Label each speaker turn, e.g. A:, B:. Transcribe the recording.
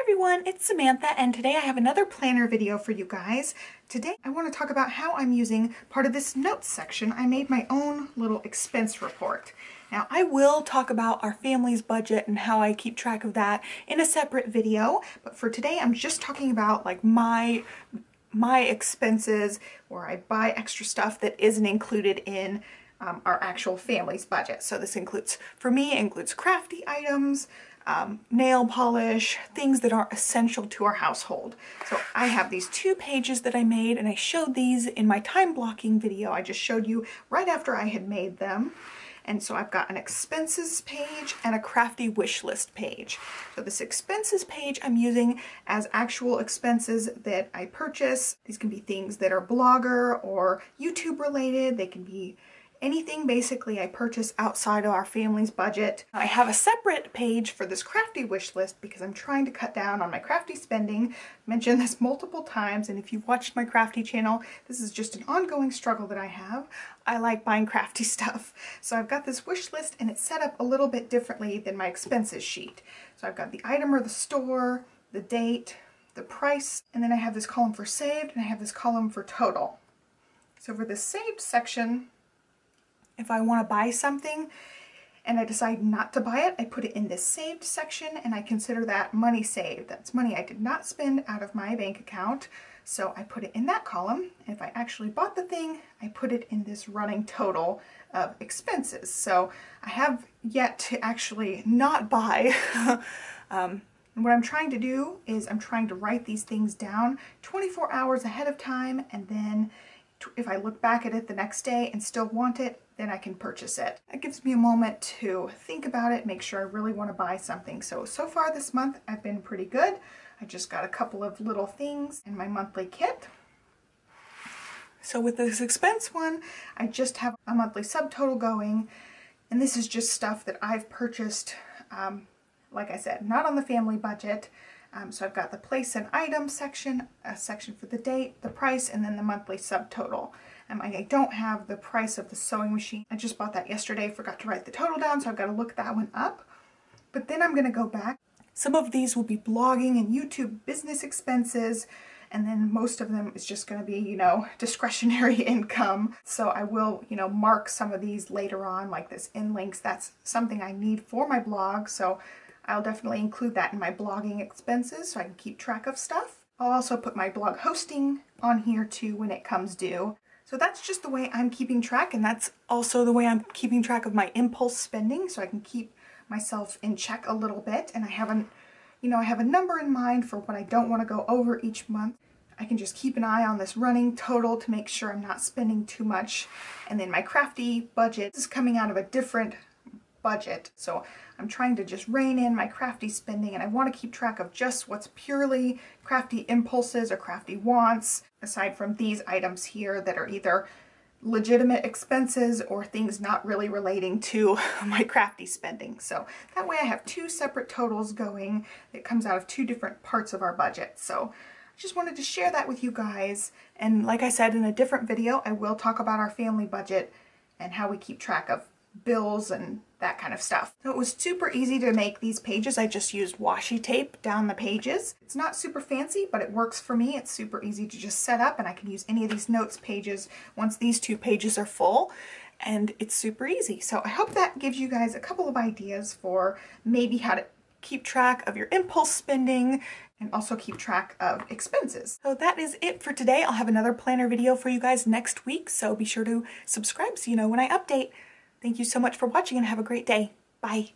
A: everyone, it's Samantha, and today I have another planner video for you guys. Today I want to talk about how I'm using part of this notes section. I made my own little expense report. Now I will talk about our family's budget and how I keep track of that in a separate video, but for today I'm just talking about like my expenses, where I buy extra stuff that isn't included in our actual family's budget. So this includes, for me, it includes crafty items, nail polish, things that are essential to our household. So I have these 2 pages that I made, and I showed these in my time blocking video. I just showed you right after I had made them. And so I've got an expenses page and a crafty wish list page. So this expenses page I'm using as actual expenses that I purchase. These can be things that are blogger or YouTube related. They can be anything basically I purchase outside of our family's budget. I have a separate page for this crafty wish list because I'm trying to cut down on my crafty spending. I've mentioned this multiple times, and if you've watched my crafty channel, this is just an ongoing struggle that I have. I like buying crafty stuff. So I've got this wish list, and it's set up a little bit differently than my expenses sheet. So I've got the item or the store, the date, the price, and then I have this column for saved, and I have this column for total. So for the saved section, if I want to buy something and I decide not to buy it, I put it in this saved section, and I consider that money saved. That's money I did not spend out of my bank account, so I put it in that column. And if I actually bought the thing, I put it in this running total of expenses. So I have yet to actually not buy. And what I'm trying to do is I'm trying to write these things down 24 hours ahead of time, and then if I look back at it the next day and still want it, then I can purchase it. That gives me a moment to think about it, make sure I really want to buy something. So far this month I've been pretty good. I just got a couple of little things in my monthly kit. So with this expense one, I just have a monthly subtotal going, and this is just stuff that I've purchased, like I said, not on the family budget. So I've got the place and item section, a section for the date, the price, and then the monthly subtotal. I don't have the price of the sewing machine. I just bought that yesterday, forgot to write the total down, so I've got to look that one up. But then I'm going to go back. Some of these will be blogging and YouTube business expenses, and then most of them is just going to be, you know, discretionary income. So I will, you know, mark some of these later on, like this in links. That's something I need for my blog, so I'll definitely include that in my blogging expenses so I can keep track of stuff. I'll also put my blog hosting on here too when it comes due. So that's just the way I'm keeping track, and that's also the way I'm keeping track of my impulse spending, so I can keep myself in check a little bit. And I have a number in mind for what I don't want to go over each month. I can just keep an eye on this running total to make sure I'm not spending too much. And then my crafty budget is coming out of a different budget, so I'm trying to just rein in my crafty spending, and I want to keep track of just what's purely crafty impulses or crafty wants, aside from these items here that are either legitimate expenses or things not really relating to my crafty spending. So that way I have 2 separate totals going that comes out of 2 different parts of our budget. So I just wanted to share that with you guys, and like I said in a different video, I will talk about our family budget and how we keep track of bills and that kind of stuff. So it was super easy to make these pages. I just used washi tape down the pages. It's not super fancy, but it works for me. It's super easy to just set up, and I can use any of these notes pages once these 2 pages are full, and it's super easy. So I hope that gives you guys a couple of ideas for maybe how to keep track of your impulse spending and also keep track of expenses. So that is it for today. I'll have another planner video for you guys next week, so be sure to subscribe so you know when I update. Thank you so much for watching, and have a great day. Bye.